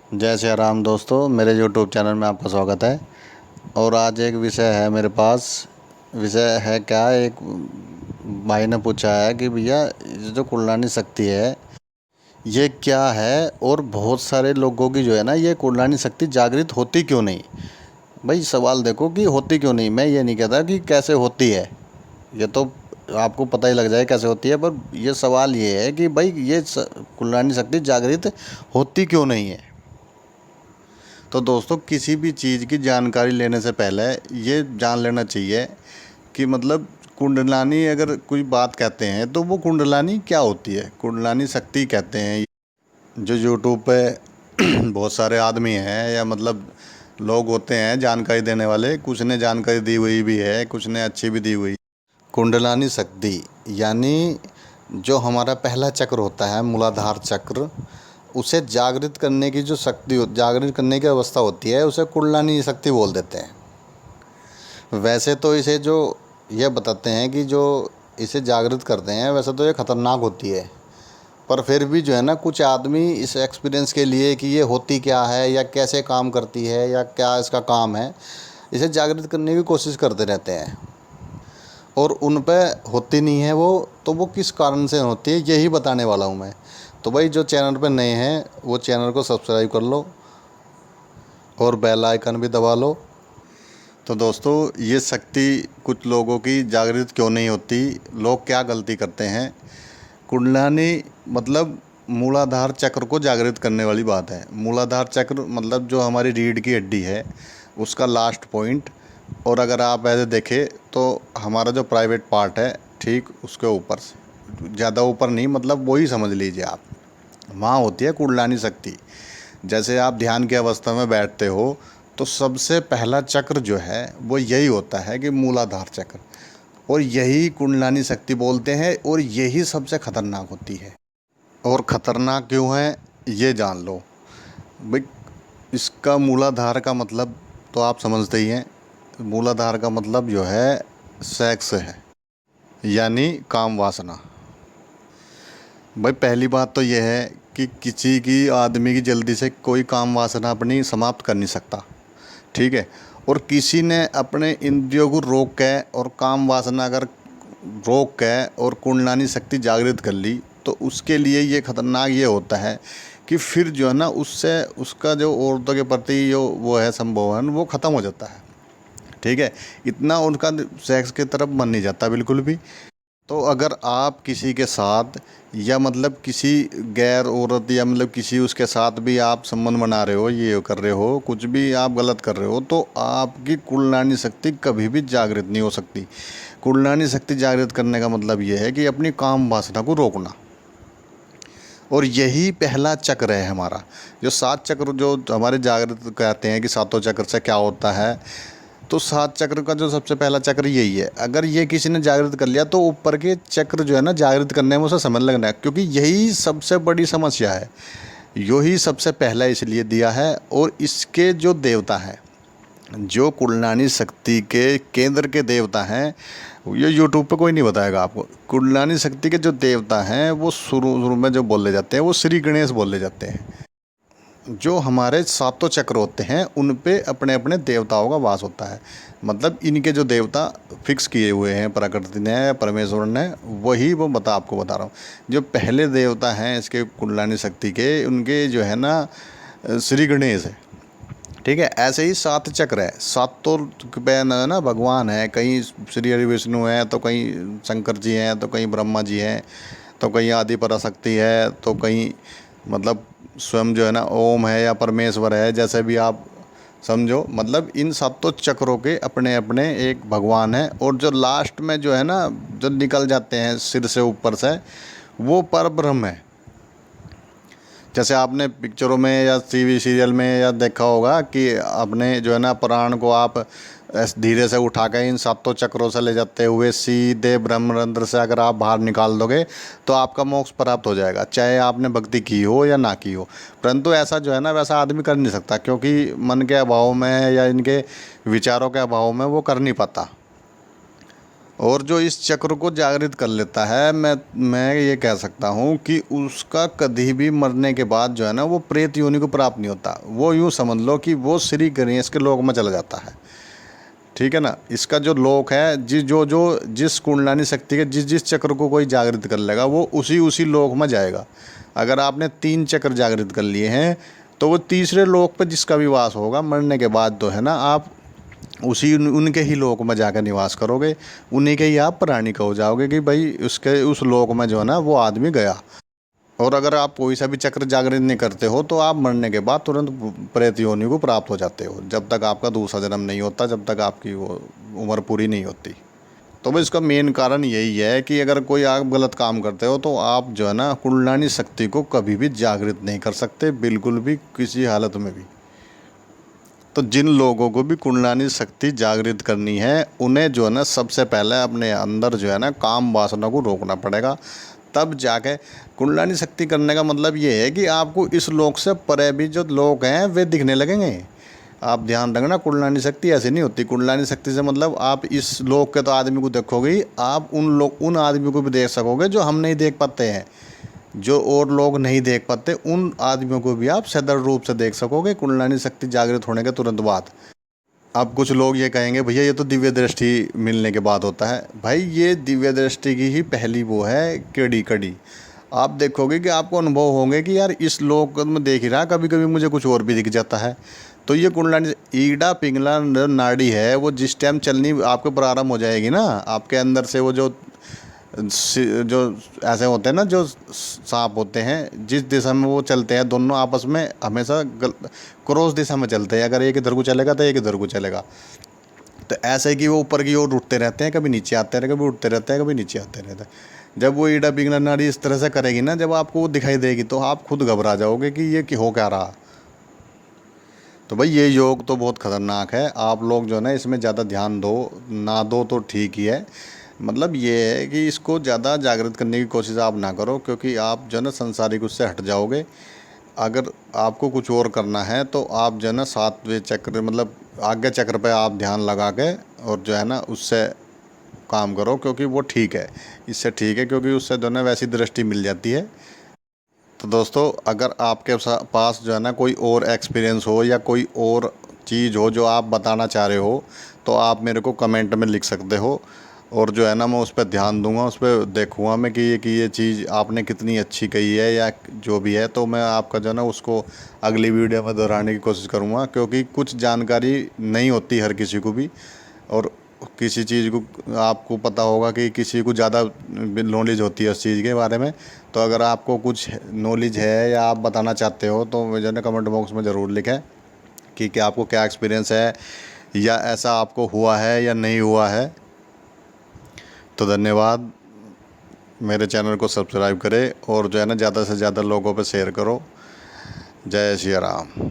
जय श्री राम दोस्तों, मेरे यूट्यूब चैनल में आपका स्वागत है। और आज एक विषय है मेरे पास। विषय है क्या, एक भाई ने पूछा है कि भैया ये जो कुंडलानी शक्ति है ये क्या है, और बहुत सारे लोगों की जो है ना ये कुंडलानी शक्ति जागृत होती क्यों नहीं। भाई सवाल देखो कि होती क्यों नहीं। मैं ये नहीं कहता कि कैसे होती है, ये तो आपको पता ही लग जाए कैसे होती है, पर ये सवाल ये है कि भाई ये कुंडलानी शक्ति जागृत होती क्यों नहीं है। तो दोस्तों, किसी भी चीज़ की जानकारी लेने से पहले ये जान लेना चाहिए कि मतलब कुंडलानी अगर कोई बात कहते हैं तो वो कुंडलानी क्या होती है। कुंडलानी शक्ति कहते हैं जो यूट्यूब पे बहुत सारे आदमी हैं या मतलब लोग होते हैं जानकारी देने वाले, कुछ ने जानकारी दी हुई भी है, कुछ ने अच्छी भी दी हुई। कुंडलानी शक्ति यानी जो हमारा पहला चक्र होता है, मूलाधार चक्र, उसे जागृत करने की जो शक्ति जागृत करने की अवस्था होती है उसे कुंडलानी शक्ति बोल देते हैं। वैसे तो इसे जो ये बताते हैं कि जो इसे जागृत करते हैं वैसे तो ये ख़तरनाक होती है, पर फिर भी जो है ना कुछ आदमी इस एक्सपीरियंस के लिए कि ये होती क्या है या कैसे काम करती है या क्या इसका काम है, इसे जागृत करने की कोशिश करते रहते हैं और उन पे होती नहीं है वो। तो वो किस कारण से होती है यही बताने वाला हूँ मैं। तो भाई जो चैनल पे नए हैं वो चैनल को सब्सक्राइब कर लो और बेल आइकन भी दबा लो। तो दोस्तों, ये शक्ति कुछ लोगों की जागृत क्यों नहीं होती, लोग क्या गलती करते हैं। कुंडलानी मतलब मूलाधार चक्र को जागृत करने वाली बात है। मूलाधार चक्र मतलब जो हमारी रीढ़ की हड्डी है उसका लास्ट पॉइंट, और अगर आप ऐसे देखें तो हमारा जो प्राइवेट पार्ट है ठीक उसके ऊपर से, ज़्यादा ऊपर नहीं, मतलब वही समझ लीजिए आप, वहाँ होती है कुंडलानी शक्ति। जैसे आप ध्यान की अवस्था में बैठते हो तो सबसे पहला चक्र जो है वो यही होता है कि मूलाधार चक्र, और यही कुंडलानी शक्ति बोलते हैं, और यही सबसे खतरनाक होती है। और ख़तरनाक क्यों है ये जान लो भाई। इसका मूलाधार का मतलब तो आप समझते ही हैं। मूलाधार का मतलब जो है सेक्स है, यानी काम वासना। भाई पहली बात तो यह है कि किसी की आदमी की जल्दी से कोई काम वासना अपनी समाप्त कर नहीं सकता, ठीक है। और किसी ने अपने इंद्रियों को रोक के और काम वासना अगर रोक के और कुंडलानी शक्ति जागृत कर ली तो उसके लिए ये खतरनाक ये होता है कि फिर जो है ना उससे उसका जो औरतों के प्रति जो वो है संभोगन वो ख़त्म हो जाता है, ठीक है। इतना उनका सेक्स की तरफ मन नहीं जाता बिल्कुल भी। तो अगर आप किसी के साथ या मतलब किसी गैर औरत या मतलब किसी उसके साथ भी आप संबंध बना रहे हो, ये कर रहे हो, कुछ भी आप गलत कर रहे हो, तो आपकी कुंडलानी शक्ति कभी भी जागृत नहीं हो सकती। कुंडलानी शक्ति जागृत करने का मतलब ये है कि अपनी काम वासना को रोकना, और यही पहला चक्र है हमारा। जो 7 चक्र जो हमारे जागृत कहते हैं कि सातों चक्र से क्या होता है, तो 7 चक्र का जो सबसे पहला चक्र यही है। अगर ये किसी ने जागृत कर लिया तो ऊपर के चक्र जो है ना जागृत करने में उसे समय लगना है, क्योंकि यही सबसे बड़ी समस्या है। यही सबसे पहला इसलिए दिया है। और इसके जो देवता हैं, जो कुंडलानी शक्ति के केंद्र के देवता हैं, ये यूट्यूब पे कोई नहीं बताएगा आपको। कुंडलानी शक्ति के जो देवता हैं वो शुरू शुरू में जो बोले जाते हैं वो श्री गणेश बोले जाते हैं। जो हमारे सातों चक्र होते हैं उन पे अपने अपने देवताओं का वास होता है। मतलब इनके जो देवता फिक्स किए हुए हैं प्रकृति ने, परमेश्वर ने, वही वो आपको बता रहा हूँ। जो पहले देवता हैं इसके कुंडलानी शक्ति के, उनके जो है ना श्री गणेश है, ठीक है। ऐसे ही 7 चक्र है, सातों पे है ना भगवान है। कहीं श्री हरि विष्णु है, तो कहीं शंकर जी हैं, तो कहीं ब्रह्मा जी हैं, तो कहीं आदि पराशक्ति है, तो कहीं मतलब स्वयं जो है ना ओम है या परमेश्वर है, जैसे भी आप समझो। मतलब इन सातों चक्रों के अपने अपने एक भगवान है। और जो लास्ट में जो है ना जो निकल जाते हैं सिर से ऊपर से, वो पर ब्रह्म है। जैसे आपने पिक्चरों में या टीवी सीरियल में या देखा होगा कि अपने जो है ना प्राण को आप धीरे से उठा के इन सातों चक्रों से ले जाते हुए सीधे ब्रह्मरंध्र से अगर आप बाहर निकाल दोगे तो आपका मोक्ष प्राप्त हो जाएगा, चाहे आपने भक्ति की हो या ना की हो। परंतु ऐसा जो है ना वैसा आदमी कर नहीं सकता, क्योंकि मन के अभाव में या इनके विचारों के अभाव में वो कर नहीं पाता। और जो इस चक्र को जागृत कर लेता है, मैं ये कह सकता हूँ कि उसका कभी भी मरने के बाद जो है ना वो प्रेत योनि को प्राप्त नहीं होता। वो यूँ समझ लो कि वो श्री गणेश के लोक में चला जाता है। ठीक है ना। इसका जो लोक है, जिस कुंडलानी शक्ति के जिस जिस चक्र को कोई जागृत कर लेगा वो उसी उसी लोक में जाएगा। अगर आपने 3 चक्र जागृत कर लिए हैं तो वो तीसरे लोक पर जिसका भी वास होगा मरने के बाद तो है ना, आप उसी उनके ही लोक में जाकर निवास करोगे। उन्हीं के ही आप प्राणी का हो जाओगे कि भाई उसके उस लोक में जो है ना वो आदमी गया। और अगर आप कोई सा भी चक्र जागृत नहीं करते हो तो आप मरने के बाद तुरंत प्रेत योनि को प्राप्त हो जाते हो, जब तक आपका दूसरा जन्म नहीं होता, जब तक आपकी वो उम्र पूरी नहीं होती। तो भाई इसका मेन कारण यही है कि अगर कोई आप गलत काम करते हो तो आप जो है ना कुंडलानी शक्ति को कभी भी जागृत नहीं कर सकते, बिल्कुल भी, किसी हालत में भी। तो जिन लोगों को भी कुंडलानी शक्ति जागृत करनी है उन्हें जो है ना सबसे पहले अपने अंदर जो है ना काम वासना को रोकना पड़ेगा, तब जाके कुंडलानी शक्ति करने का मतलब ये है कि आपको इस लोक से परे भी जो लोग हैं वे दिखने लगेंगे। आप ध्यान रखना, कुंडलानी शक्ति ऐसी नहीं होती। कुंडलानी शक्ति से मतलब आप इस लोक के तो आदमी को देखोगे ही, आप उन आदमी को भी देख सकोगे जो हम नहीं देख पाते हैं, जो और लोग नहीं देख पाते, उन आदमियों को भी आप सदर रूप से देख सकोगे कुंडलानी शक्ति जागृत होने के तुरंत बाद। अब कुछ लोग ये कहेंगे भैया ये तो दिव्य दृष्टि मिलने के बाद होता है। भाई ये दिव्य दृष्टि की ही पहली वो है केड़ी कड़ी। आप देखोगे कि आपको अनुभव होंगे कि यार इस लोक में देख ही रहा, कभी कभी मुझे कुछ और भी दिख जाता है। तो ये कुंडलानी ईड़ा पिंगला नाड़ी है, वो जिस टाइम चलनी आपको प्रारंभ हो जाएगी ना, आपके अंदर से वो जो ऐसे होते हैं ना, जो सांप होते हैं, जिस दिशा में वो चलते हैं दोनों आपस में हमेशा क्रॉस दिशा में चलते हैं। अगर एक इधर को चलेगा तो एक इधर को चलेगा। तो ऐसे ही कि वो ऊपर की ओर उठते रहते हैं, कभी नीचे आते हैं, कभी उठते रहते हैं, कभी नीचे आते रहते हैं। जब वो ईड़ा पिंगला नाड़ी इस तरह से करेगी ना, जब आपको वो दिखाई देगी तो आप खुद घबरा जाओगे कि ये हो क्या रहा। तो भाई ये योग तो बहुत ख़तरनाक है। आप लोग जो है ना इसमें ज़्यादा ध्यान ना दो तो ठीक ही है। मतलब ये है कि इसको ज़्यादा जागृत करने की कोशिश आप ना करो, क्योंकि आप जो है ना संसारिक उससे हट जाओगे। अगर आपको कुछ और करना है तो आप जो है ना 7वें चक्र मतलब आगे चक्र पे आप ध्यान लगा के और जो है ना उससे काम करो, क्योंकि वो ठीक है, इससे ठीक है, क्योंकि उससे जो है ना वैसी दृष्टि मिल जाती है। तो दोस्तों अगर आपके पास जो है ना कोई और एक्सपीरियंस हो या कोई और चीज़ हो जो आप बताना चाह रहे हो तो आप मेरे को कमेंट में लिख सकते हो, और जो है ना मैं उस पर ध्यान दूंगा, उस पर देखूँगा मैं कि ये चीज़ आपने कितनी अच्छी कही है या जो भी है। तो मैं आपका जो है ना उसको अगली वीडियो में दोहराने की कोशिश करूँगा, क्योंकि कुछ जानकारी नहीं होती हर किसी को भी, और किसी चीज़ को आपको पता होगा कि किसी को ज़्यादा नॉलेज होती है उस चीज़ के बारे में। तो अगर आपको कुछ नॉलेज है या आप बताना चाहते हो तो मुझे ना कमेंट बॉक्स में ज़रूर लिखें कि आपको क्या एक्सपीरियंस है या ऐसा आपको हुआ है या नहीं हुआ है। तो धन्यवाद। मेरे चैनल को सब्सक्राइब करें और जो है ना ज़्यादा से ज़्यादा लोगों पे शेयर करो। जय श्री राम।